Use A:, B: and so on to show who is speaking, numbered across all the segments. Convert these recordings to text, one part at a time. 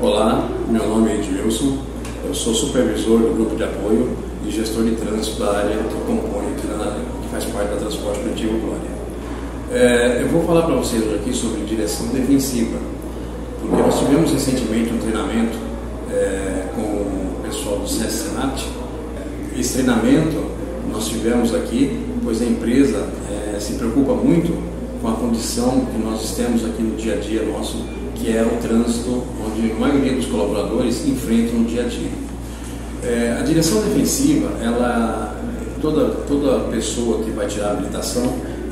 A: Olá, meu nome é Edilson, eu sou supervisor do grupo de apoio e gestor de trânsito da área que compõe que faz parte da Transporte Coletivo Glória. Eu vou falar para vocês hoje aqui sobre direção defensiva, porque nós tivemos recentemente um treinamento com o pessoal do SESC-Senat. Esse treinamento nós tivemos aqui, pois a empresa se preocupa muito com a condição que nós temos aqui no dia a dia nosso, que é o trânsito, onde a maioria dos colaboradores enfrentam no dia a dia. A direção defensiva, toda pessoa que vai tirar a habilitação,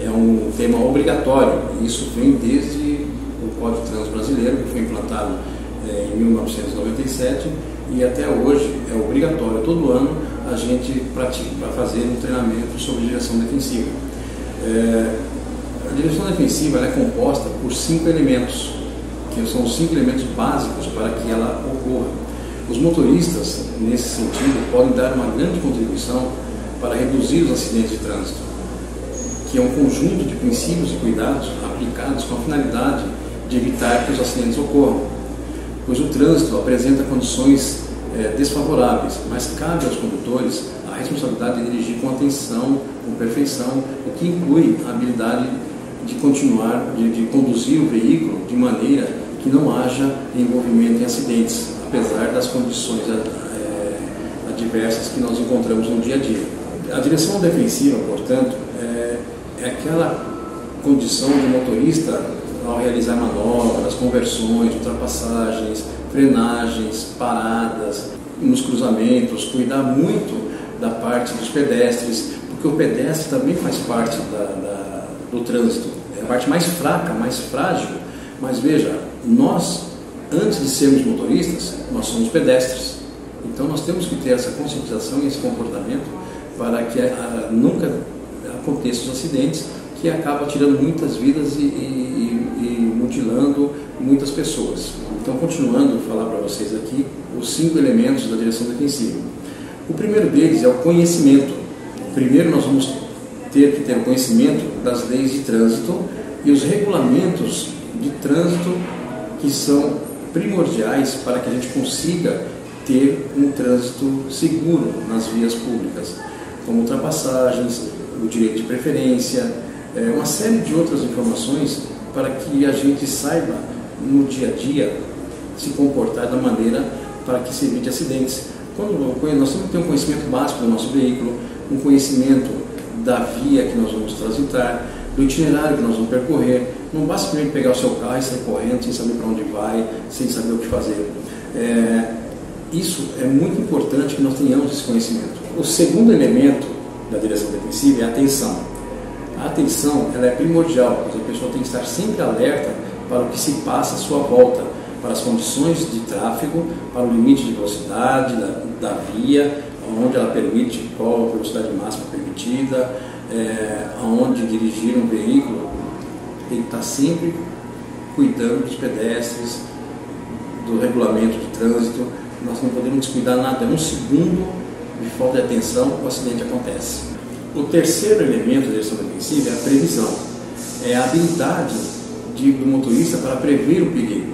A: é um tema obrigatório. Isso vem desde o Código de Trânsito Brasileiro, que foi implantado em 1997, e até hoje é obrigatório, todo ano, a gente pratica para fazer um treinamento sobre direção defensiva. A direção defensiva é composta por 5 elementos, que são os 5 elementos básicos para que ela ocorra. Os motoristas, nesse sentido, podem dar uma grande contribuição para reduzir os acidentes de trânsito, que é um conjunto de princípios e cuidados aplicados com a finalidade de evitar que os acidentes ocorram, pois o trânsito apresenta condições desfavoráveis, mas cabe aos condutores a responsabilidade de dirigir com atenção, com perfeição, o que inclui a habilidade de continuar, de conduzir o veículo de maneira que não haja envolvimento em acidentes, apesar das condições adversas que nós encontramos no dia a dia. A direção defensiva, portanto, é aquela condição do motorista ao realizar manobras, conversões, ultrapassagens, frenagens, paradas, nos cruzamentos, cuidar muito da parte dos pedestres, porque o pedestre também faz parte do trânsito. É a parte mais fraca, mais frágil, mas veja, nós, antes de sermos motoristas, nós somos pedestres. Então nós temos que ter essa conscientização e esse comportamento para que nunca aconteçam os acidentes, que acaba tirando muitas vidas e mutilando muitas pessoas. Então, continuando a falar para vocês aqui, os 5 elementos da direção defensiva. O primeiro deles é o conhecimento. Primeiro nós vamos ter que ter o conhecimento das leis de trânsito e os regulamentos de trânsito que são primordiais para que a gente consiga ter um trânsito seguro nas vias públicas, como ultrapassagens, o direito de preferência, uma série de outras informações para que a gente saiba no dia a dia se comportar da maneira para que se evite acidentes. Nós temos que ter um conhecimento básico do nosso veículo, um conhecimento da via que nós vamos transitar, do itinerário que nós vamos percorrer. Não basta simplesmente pegar o seu carro e sair correndo sem saber para onde vai, sem saber o que fazer. Isso é muito importante que nós tenhamos esse conhecimento. O segundo elemento da direção defensiva é a atenção. A atenção ela é primordial, pois a pessoa tem que estar sempre alerta para o que se passa à sua volta, para as condições de tráfego, para o limite de velocidade da via, onde ela permite, qual a velocidade máxima permitida, aonde dirigir um veículo. Tem que estar sempre cuidando dos pedestres, do regulamento de trânsito. Nós não podemos descuidar nada. Um segundo de falta de atenção, o acidente acontece. O terceiro elemento da direção defensiva é a previsão. É a habilidade do motorista para prever o perigo,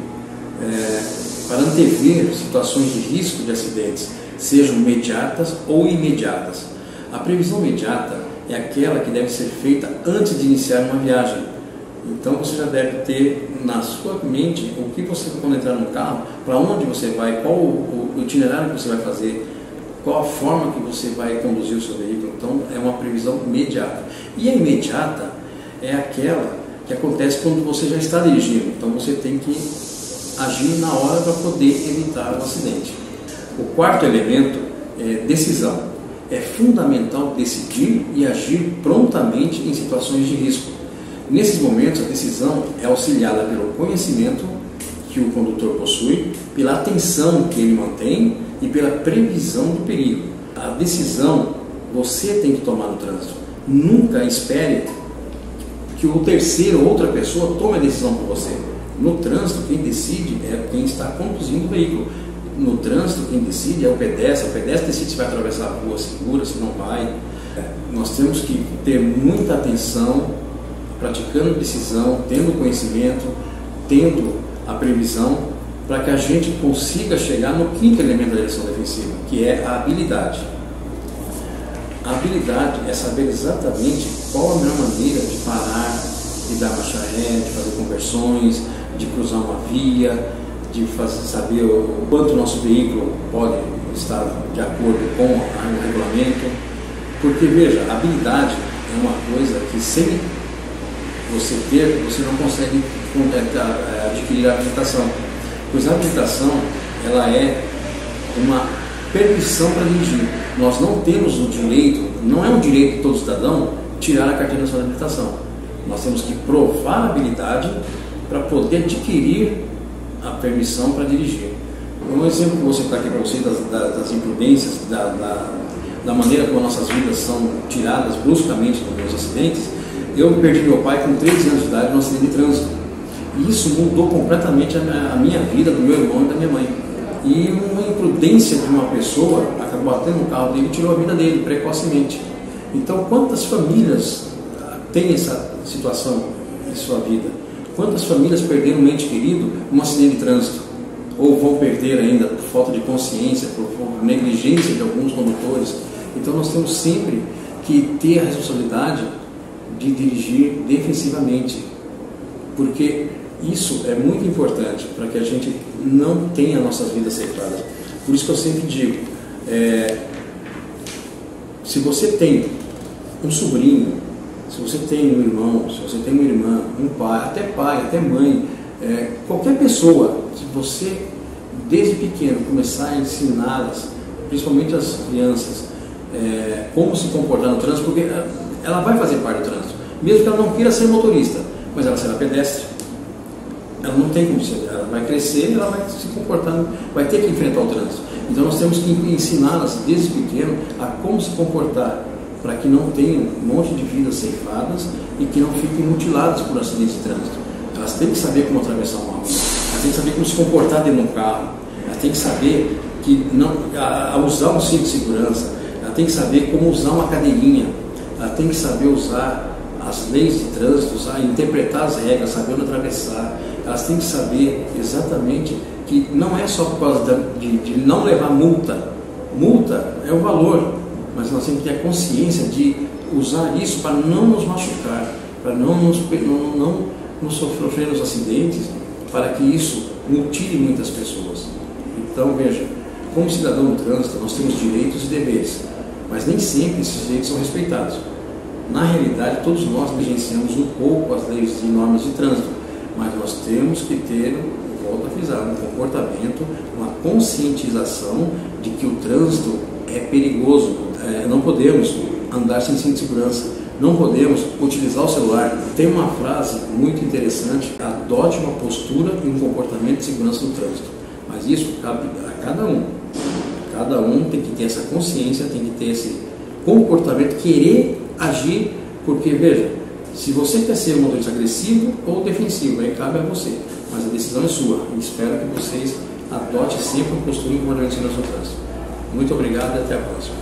A: para antever situações de risco de acidentes, sejam imediatas ou imediatas. A previsão imediata é aquela que deve ser feita antes de iniciar uma viagem. Então você já deve ter na sua mente o que você, quando entrar no carro, para onde você vai, qual o itinerário que você vai fazer, qual a forma que você vai conduzir o seu veículo. Então é uma previsão imediata. E a imediata é aquela que acontece quando você já está dirigindo. Então você tem que agir na hora para poder evitar o acidente. O quarto elemento é decisão. É fundamental decidir e agir prontamente em situações de risco. Nesses momentos, a decisão é auxiliada pelo conhecimento que o condutor possui, pela atenção que ele mantém e pela previsão do perigo. A decisão você tem que tomar no trânsito. Nunca espere que o terceiro ou outra pessoa tome a decisão por você. No trânsito, quem decide é quem está conduzindo o veículo. No trânsito, quem decide é o pedestre. O pedestre decide se vai atravessar a rua segura, se não vai. Nós temos que ter muita atenção, praticando decisão, tendo conhecimento, tendo a previsão para que a gente consiga chegar no quinto elemento da direção defensiva, que é a habilidade. A habilidade é saber exatamente qual a melhor maneira de parar, de dar marcha ré, de fazer conversões, de cruzar uma via, de saber o quanto o nosso veículo pode estar de acordo com o regulamento. Porque, veja, a habilidade é uma coisa que sem você ter, você não consegue adquirir a habilitação. Pois a habilitação, ela é uma permissão para dirigir. Nós não temos o direito, não é um direito de todo cidadão tirar a carteira nacional de habilitação. Nós temos que provar a habilidade para poder adquirir a permissão para dirigir. Um exemplo que vou citar aqui para vocês das imprudências, da maneira como nossas vidas são tiradas bruscamente nos acidentes. Eu perdi meu pai com 13 anos de idade num acidente de trânsito. E isso mudou completamente a minha vida, do meu irmão e da minha mãe. E uma imprudência de uma pessoa acabou batendo no carro dele e tirou a vida dele precocemente. Então, quantas famílias têm essa situação em sua vida? Quantas famílias perderam um ente querido num acidente de trânsito? Ou vão perder ainda por falta de consciência, por negligência de alguns condutores? Então, nós temos sempre que ter a responsabilidade de dirigir defensivamente, porque isso é muito importante para que a gente não tenha nossas vidas ceifradas. Por isso que eu sempre digo, se você tem um sobrinho, se você tem um irmão, se você tem uma irmã, um pai, até mãe, qualquer pessoa, se você desde pequeno começar a ensiná-las, principalmente as crianças, como se comportar no trânsito, porque ela vai fazer parte do trânsito, mesmo que ela não queira ser motorista, mas ela será pedestre. Ela não tem como ser, ela vai crescer e ela vai se comportar, vai ter que enfrentar o trânsito. Então nós temos que ensiná-las desde pequeno a como se comportar, para que não tenham um monte de vidas ceifadas e que não fiquem mutiladas por acidentes de trânsito. Elas têm que saber como atravessar uma rua, elas têm que saber como se comportar dentro de um carro, elas têm que saber que usar um cinto de segurança, elas têm que saber como usar uma cadeirinha, elas têm que saber usar as leis de trânsito, interpretar as regras, saber onde atravessar. Elas têm que saber exatamente que não é só por causa de não levar multa. Multa é o valor, mas nós temos que ter a consciência de usar isso para não nos machucar, para não nos sofrer nos acidentes, para que isso mutile muitas pessoas. Então, veja, como cidadão do trânsito, nós temos direitos e deveres, mas nem sempre esses direitos são respeitados. Na realidade, todos nós negligenciamos um pouco as leis e normas de trânsito, mas nós temos que ter, volto a frisar, um comportamento, uma conscientização de que o trânsito é perigoso. Não podemos andar sem cinto de segurança, não podemos utilizar o celular. Tem uma frase muito interessante: adote uma postura e um comportamento de segurança no trânsito. Mas isso cabe a cada um. Cada um tem que ter essa consciência, tem que ter esse comportamento, querer agir, porque, veja, se você quer ser um motorista agressivo ou defensivo, aí cabe a você, mas a decisão é sua. E espero que vocês adotem sempre uma postura e um comportamento de segurança no trânsito. Muito obrigado e até a próxima.